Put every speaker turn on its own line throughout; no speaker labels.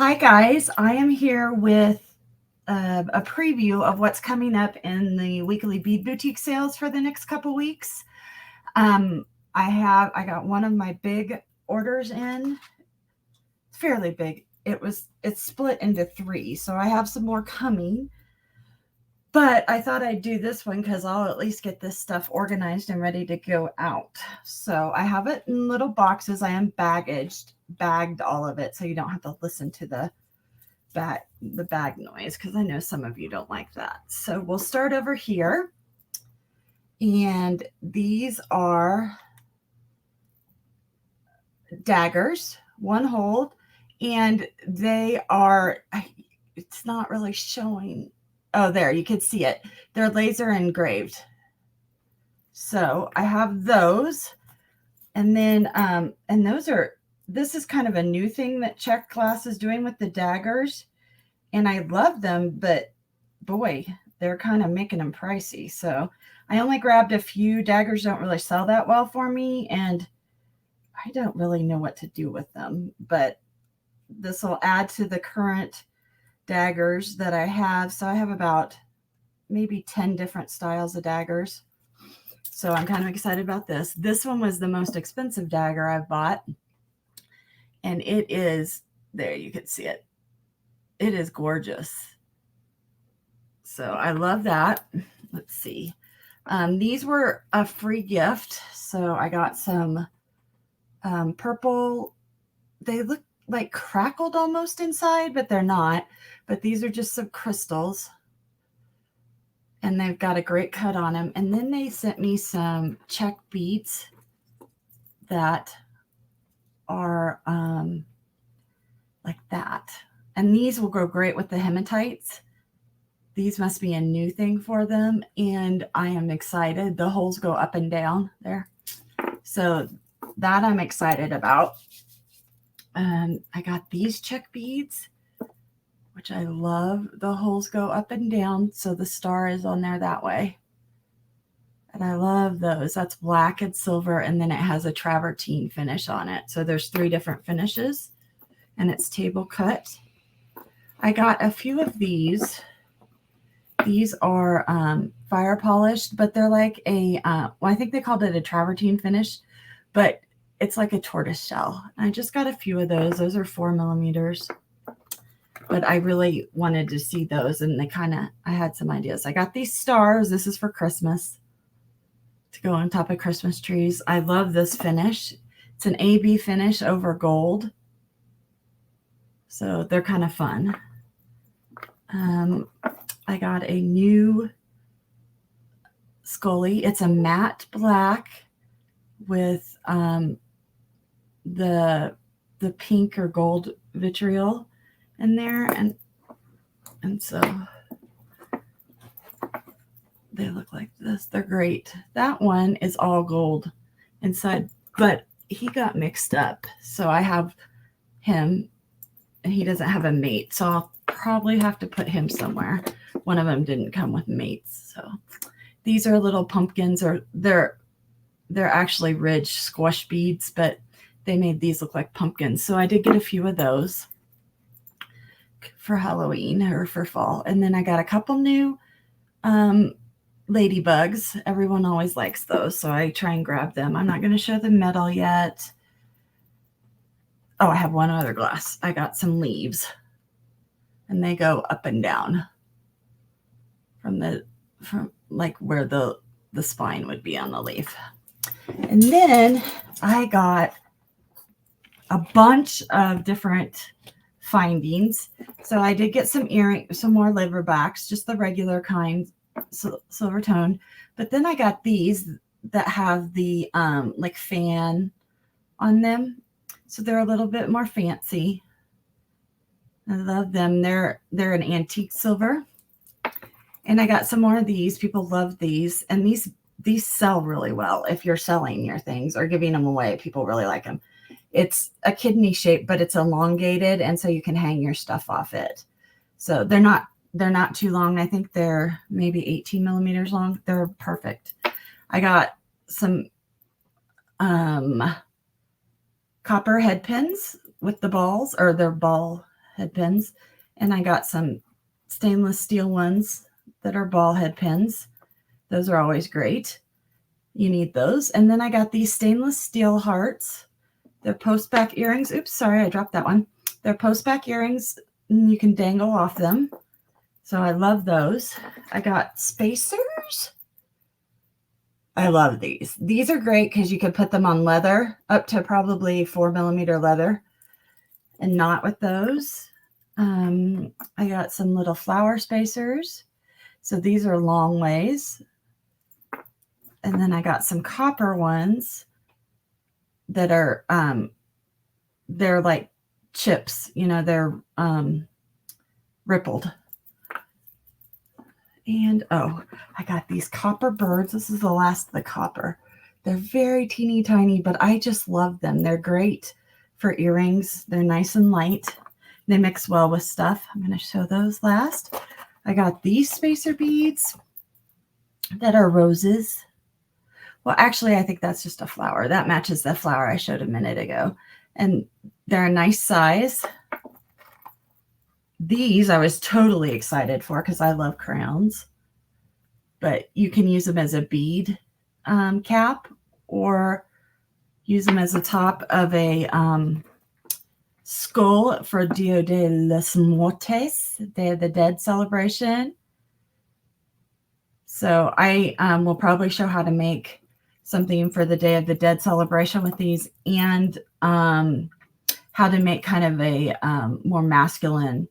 Hi guys, I am here with a preview of what's coming up in the weekly bead boutique sales for the next couple weeks. Um, I got one of my big orders in. It's fairly big. It's split into three, so I have some more coming. But I thought I'd do this one because I'll at least get this stuff organized and ready to go out. So I have it in little boxes. I am bagged all of it, so you don't have to listen to the bag noise because I know some of you don't like that. So we'll start over here. And these are daggers, one hold, and they are, it's not really showing. Oh, there, you can see it. They're laser engraved. So I have those. And then, and this is kind of a new thing that Czech Glass is doing with the daggers. And I love them, but boy, they're kind of making them pricey. So I only grabbed a few. Daggers don't really sell that well for me, and I don't really know what to do with them. But this will add to the current daggers that I have. So I have about maybe 10 different styles of daggers. So I'm kind of excited about this. This one was the most expensive dagger I've bought. And it is, there you can see it. It is gorgeous. So I love that. Let's see. These were a free gift. So I got some purple. They look like crackled almost inside, but they're not. But these are just some crystals. And they've got a great cut on them. And then they sent me some Czech beads that are like that. And these will go great with the hematites. These must be a new thing for them. And I am excited. The holes go up and down there. So that I'm excited about. I got these Czech beads, which I love. The holes go up and down. So the star is on there that way. And I love those. That's black and silver. And then it has a travertine finish on it. So there's 3 different finishes. And it's table cut. I got a few of these. These are fire polished, but they're like a, well, I think they called it a travertine finish, but it's like a tortoise shell. I just got a few of those. Those are 4 millimeters, but I really wanted to see those, and I had some ideas. I got these stars. This is for Christmas to go on top of Christmas trees. I love this finish. It's an AB finish over gold. So they're kind of fun. I got a new Scully. It's a matte black with the pink or gold vitriol in there, and so they look like this. They're great. That one is all gold inside, but he got mixed up. So I have him, and he doesn't have a mate. So I'll probably have to put him somewhere. One of them didn't come with mates. So these are little pumpkins, or they're actually ridge squash beads, but they made these look like pumpkins. So I did get a few of those for Halloween or for fall. And then I got a couple new ladybugs. Everyone always likes those, so I try and grab them. I'm not going to show the metal yet. Oh, I have one other glass. I got some leaves, and they go up and down from like where the spine would be on the leaf. And then I got a bunch of different findings. So I did get some more liverbacks, just the regular kind, silver tone. But then I got these that have the like fan on them. So they're a little bit more fancy. I love them. They're an antique silver. And I got some more of these. People love these. And these sell really well if you're selling your things or giving them away. People really like them. It's a kidney shape, but it's elongated, and so you can hang your stuff off it. So they're not too long. I think they're maybe 18 millimeters long. They're perfect. I got some copper head pins with the balls, or their ball head pins. And I got some stainless steel ones that are ball head pins. Those are always great. You need those. And then I got these stainless steel hearts. They're post back earrings. Oops, sorry, I dropped that one. They're post back earrings, and you can dangle off them. So I love those. I got spacers. I love these. These are great because you could put them on leather, up to probably 4mm leather, and not with those. I got some little flower spacers. So these are long ways. And then I got some copper ones that are, they're like chips, you know, they're rippled. And oh, I got these copper birds. This is the last of the copper. They're very teeny tiny, but I just love them. They're great for earrings. They're nice and light. They mix well with stuff. I'm going to show those last. I got these spacer beads that are roses. Well, actually, I think that's just a flower. That matches the flower I showed a minute ago. And they're a nice size. These I was totally excited for because I love crowns. But you can use them as a bead cap, or use them as the top of a skull for Dia de los Muertos, Day of the Dead celebration. So I will probably show how to make something for the Day of the Dead celebration with these, and how to make kind of a more masculine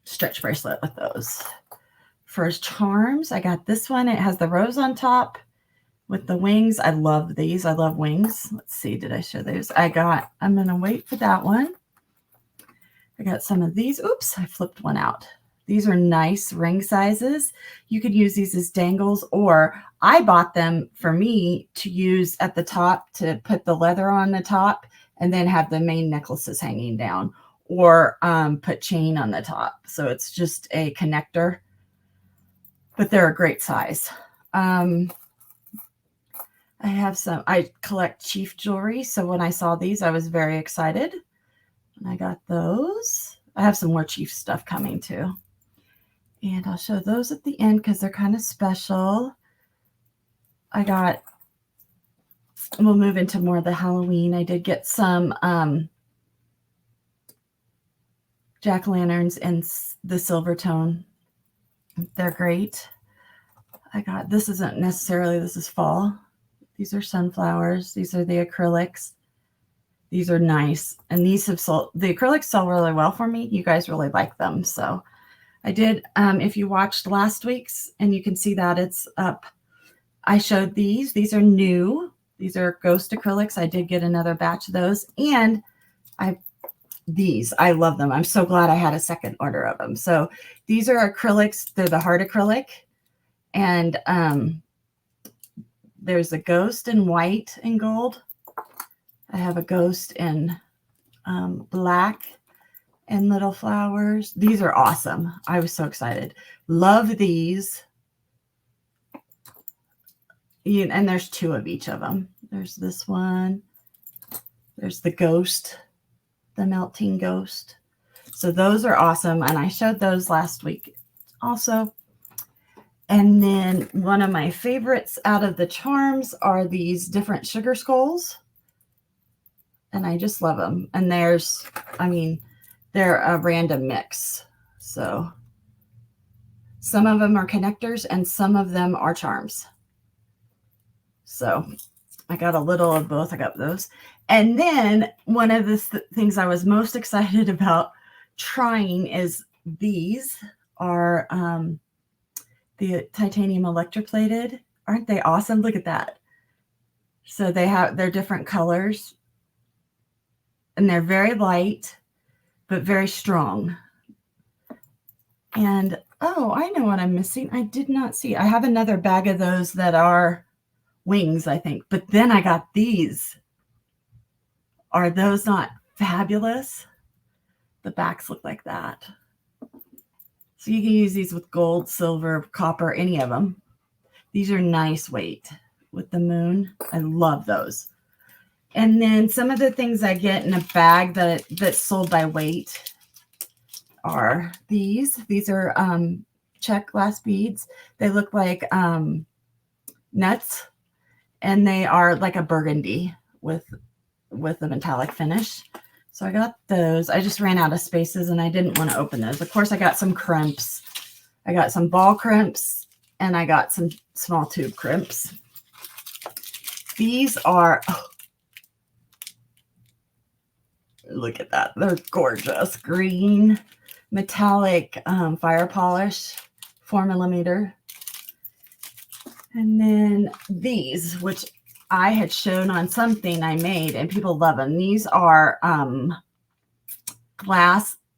stretch bracelet with those. For charms, I got this one. It has the rose on top with the wings. I love these. I love wings. Let's see. Did I show those? I'm going to wait for that one. I got some of these. Oops, I flipped one out. These are nice ring sizes. You could use these as dangles, or I bought them for me to use at the top to put the leather on the top and then have the main necklaces hanging down, or put chain on the top. So it's just a connector, but they're a great size. I collect chief jewelry. So when I saw these, I was very excited. And I got those. I have some more chief stuff coming too. And I'll show those at the end because they're kind of special. We'll move into more of the Halloween. I did get some jack-o'-lanterns in the silver tone. They're great. this is fall. These are sunflowers. These are the acrylics. These are nice. And the acrylics sell really well for me. You guys really like them. So I did, if you watched last week's, and you can see that it's up, I showed these. These are new. These are ghost acrylics. I did get another batch of those. And I love them. I'm so glad I had a second order of them. So these are acrylics. They're the hard acrylic. And there's a ghost in white and gold. I have a ghost in black and little flowers. These are awesome. I was so excited. Love these. And there's two of each of them. There's this one. There's the ghost, the melting ghost. So those are awesome. And I showed those last week also. And then one of my favorites out of the charms are these different sugar skulls. And I just love them. And they're a random mix. So some of them are connectors and some of them are charms. So I got a little of both. I got those. And then one of the things I was most excited about trying is these are the titanium electroplated. Aren't they awesome? Look at that. So they're different colors. And they're very light, but very strong. And, oh, I know what I'm missing. I did not see. I have another bag of those that are wings, I think. But then I got these. Are those not fabulous? The backs look like that. So you can use these with gold, silver, copper, any of them. These are nice weight with the moon. I love those. And then some of the things I get in a bag that's sold by weight are these. These are check glass beads. They look like nuts, and they are like a burgundy with a metallic finish. So I got those. I just ran out of spaces and I didn't want to open those. Of course, I got some crimps. I got some ball crimps and I got some small tube crimps. These are, oh, look at that. They're gorgeous. Green metallic fire polish, 4mm. And then these, which I had shown on something I made and people love them. These are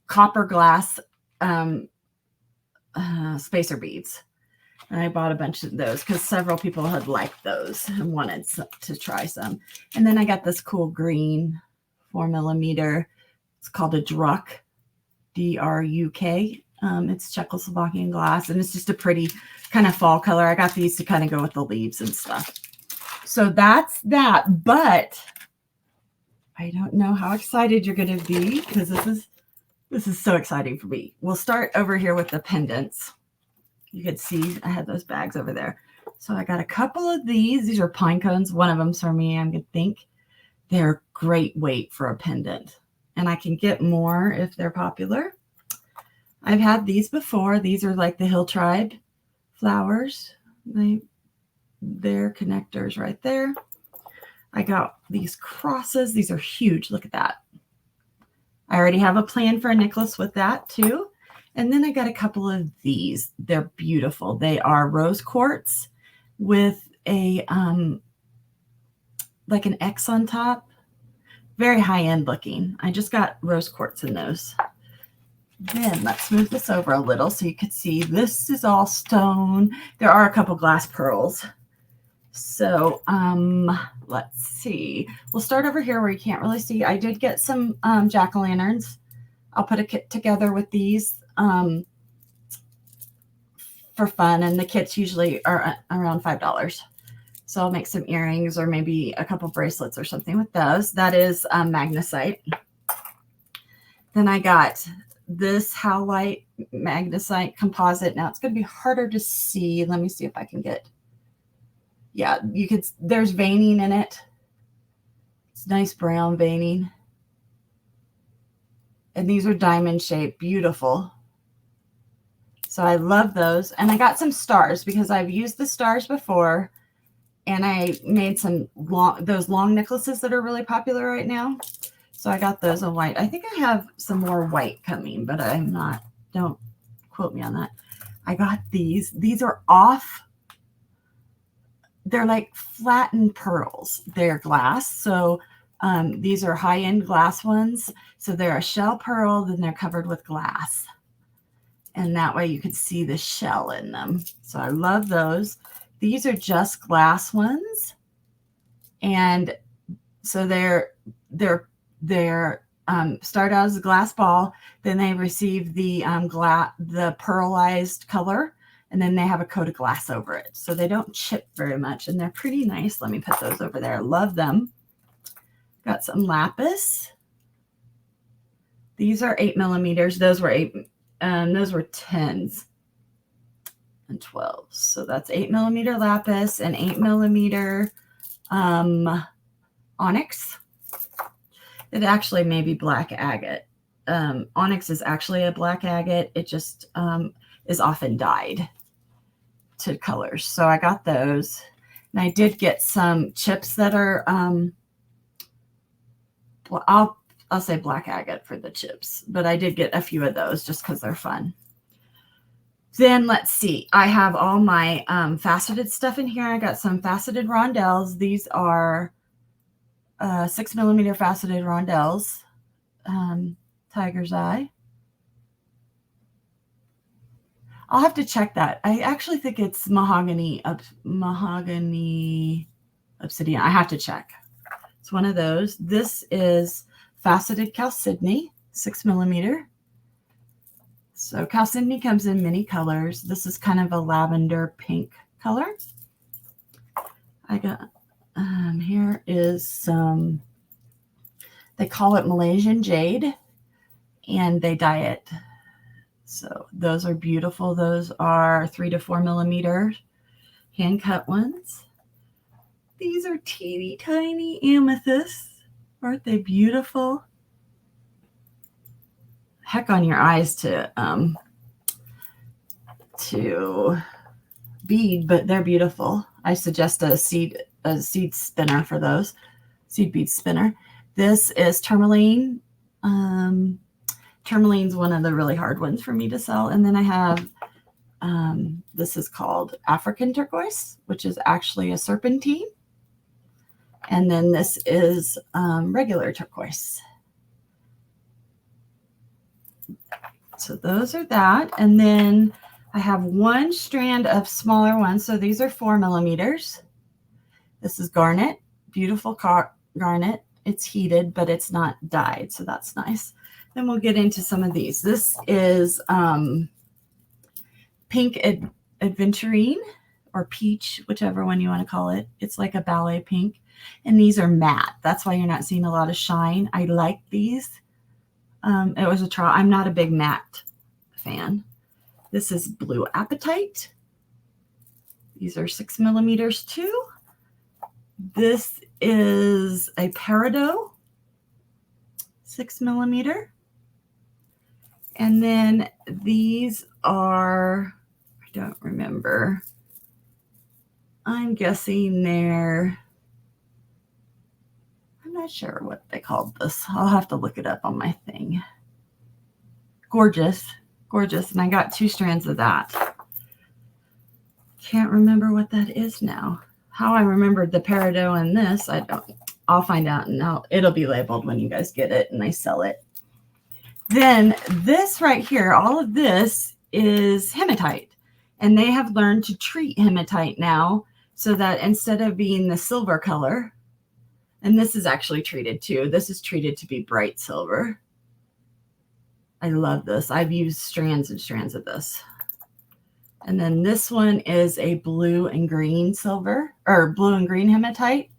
copper glass spacer beads. And I bought a bunch of those because several people had liked those and wanted to try some. And then I got this cool green 4mm. It's called a Druk, D-R-U-K. It's Czechoslovakian glass, and it's just a pretty kind of fall color. I got these to kind of go with the leaves and stuff. So that's that, but I don't know how excited you're going to be because this is so exciting for me. We'll start over here with the pendants. You can see I had those bags over there. So I got a couple of these. These are pine cones. One of them's for me, I think. They're great weight for a pendant, and I can get more if they're popular. I've had these before. These are like the Hill Tribe flowers. They're connectors right there. I got these crosses. These are huge. Look at that. I already have a plan for a necklace with that too. And then I got a couple of these. They're beautiful. They are rose quartz with a like an X on top. Very high-end looking. I just got rose quartz in those. Then let's move this over a little so you can see this is all stone. There are a couple glass pearls. So let's see. We'll start over here where you can't really see. I did get some jack-o'-lanterns. I'll put a kit together with these for fun, and the kits usually are around $5. So I'll make some earrings or maybe a couple bracelets or something with those. That is magnesite. Then I got this Howlite magnesite composite. Now it's going to be harder to see. Let me see if I can get, yeah, you could, there's veining in it. It's nice brown veining. And these are diamond shaped, beautiful. So I love those. And I got some stars because I've used the stars before, and I made some those long necklaces that are really popular right now. So I got those in white. I think I have some more white coming, but I'm not, don't quote me on that. I got these. These are off. They're like flattened pearls. They're glass. So these are high-end glass ones. So they're a shell pearl, then they're covered with glass. And that way you can see the shell in them. So I love those. These are just glass ones. And so they're start out as a glass ball, then they receive the pearlized color, and then they have a coat of glass over it. So they don't chip very much, and they're pretty nice. Let me put those over there. Love them. Got some lapis. These are 8mm. Those were 10s and 12s. So that's 8mm lapis and 8mm onyx. It actually may be black agate. Onyx is actually a black agate. It just is often dyed to colors. So I got those. And I did get some chips that are, well, I'll say black agate for the chips. But I did get a few of those just because they're fun. Then let's see. I have all my faceted stuff in here. I got some faceted rondelles. These are 6mm faceted rondelles, tiger's eye. I'll have to check that. I actually think it's mahogany obsidian. I have to check. It's one of those. This is faceted chalcedony, 6mm. So chalcedony comes in many colors. This is kind of a lavender pink color. I got Here is some, they call it Malaysian jade, and they dye it. So those are beautiful. Those are 3 to 4 millimeters, hand cut ones. These are teeny tiny amethysts. Aren't they beautiful? Heck on your eyes to bead, but they're beautiful. I suggest a seed spinner for those, seed bead spinner. This is tourmaline. Tourmaline's one of the really hard ones for me to sell. And then I have, this is called African turquoise, which is actually a serpentine. And then this is regular turquoise. So those are that. And then I have one strand of smaller ones. So these are 4 millimeters. This is garnet, beautiful garnet. It's heated, but it's not dyed. So that's nice. Then we'll get into some of these. This is pink adventurine or peach, whichever one you want to call it. It's like a ballet pink. And these are matte. That's why you're not seeing a lot of shine. I like these. It was a trial. I'm not a big matte fan. This is blue apatite. These are 6 millimeters too. This is a peridot, 6 millimeter. And then these are, I don't remember. I'm guessing they're, I'm not sure what they called this. I'll have to look it up on my thing. Gorgeous, gorgeous. And I got 2 strands of that. Can't remember what that is now. How I remembered the peridot and this, I don't. I'll find out, and it'll be labeled when you guys get it and I sell it. Then this right here, all of this is hematite. And they have learned to treat hematite now so that instead of being the silver color, and this is actually treated too. This is treated to be bright silver. I love this. I've used strands and strands of this. And then this one is a blue and green silver, or blue and green hematite.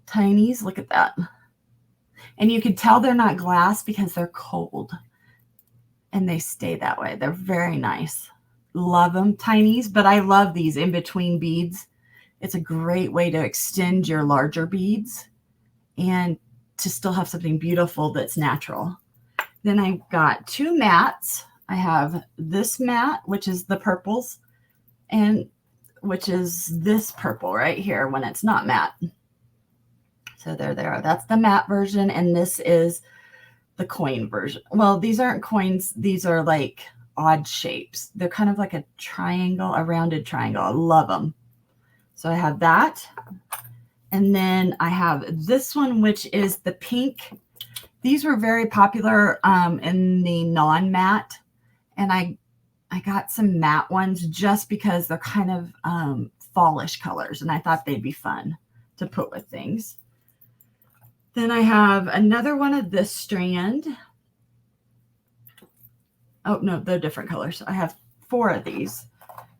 Tinies, look at that. And you can tell they're not glass because they're cold. And they stay that way. They're very nice. Love them. Tinies, but I love these in between beads. It's a great way to extend your larger beads and to still have something beautiful that's natural. Then I've got 2 mattes. I have this matte, which is the purples, and which is this purple right here when it's not matte. So there they are. That's the matte version, and this is the coin version. Well, these aren't coins. These are like odd shapes. They're kind of like a triangle, a rounded triangle. I love them. So I have that. And then I have this one, which is the pink. These were very popular in the non-matte. And I got some matte ones just because they're kind of fallish colors. And I thought they'd be fun to put with things. Then I have another one of this strand. Oh, no, they're different colors. I have 4 of these.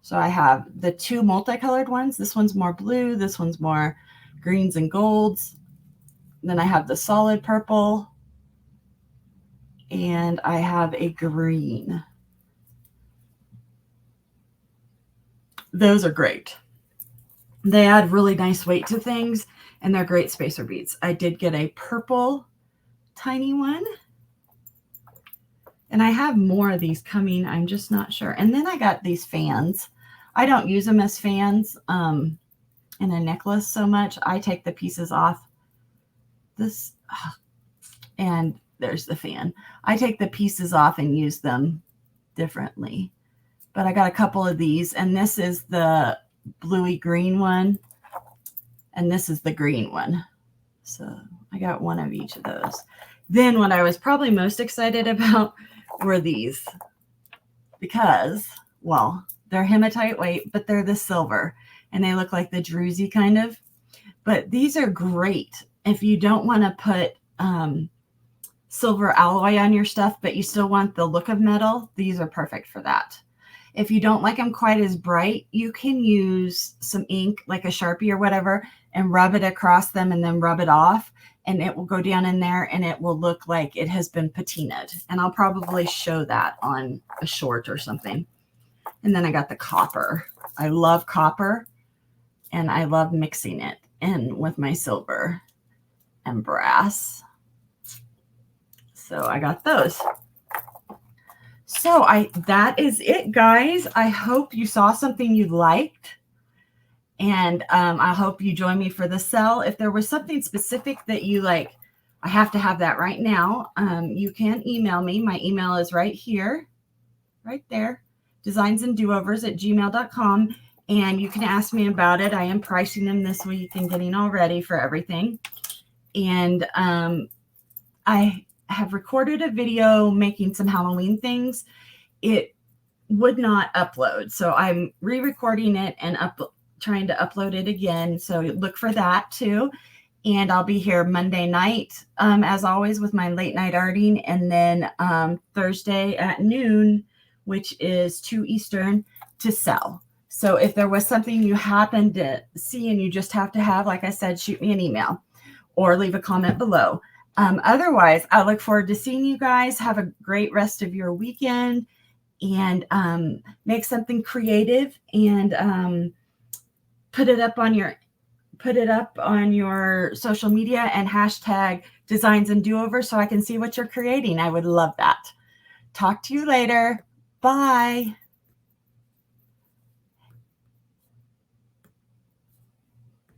So I have the 2 multicolored ones. This one's more blue. This one's more greens and golds. Then I have the solid purple. And I have a green. Those are great. They add really nice weight to things, and they're great spacer beads. I did get a purple tiny one. And I have more of these coming. I'm just not sure. And then I got these fans. I don't use them as fans in a necklace so much. I take the pieces off this, and there's the fan. I take the pieces off and use them differently. But I got a couple of these, and this is the bluey green one, and this is the green one. So I got one of each of those. Then what I was probably most excited about were these, because, well, they're hematite weight, but they're the silver, and they look like the druzy kind of. But these are great if you don't want to put silver alloy on your stuff, but you still want the look of metal. These are perfect for that. If you don't like them quite as bright, you can use some ink, like a Sharpie or whatever, and rub it across them and then rub it off. And it will go down in there and it will look like it has been patinaed. And I'll probably show that on a short or something. And then I got the copper. I love copper and I love mixing it in with my silver and brass. So I got those. So that is it, guys. I hope you saw something you liked. And I hope you join me for the sell. If there was something specific that you like, I have to have that right now. You can email me. My email is right here, right there, designsanddoovers@gmail.com. And you can ask me about it. I am pricing them this week and getting all ready for everything. And I have recorded a video making some Halloween things. It would not upload. So I'm re-recording it and trying to upload it again. So look for that too. And I'll be here Monday night, as always, with my late night arting. And then Thursday at noon, which is 2 Eastern, to sell. So if there was something you happened to see and you just have to have, like I said, shoot me an email or leave a comment below. Otherwise, I look forward to seeing you guys. Have a great rest of your weekend and make something creative and put it up on your social media and hashtag Designs and Do-Over so I can see what you're creating. I would love that. Talk to you later. Bye.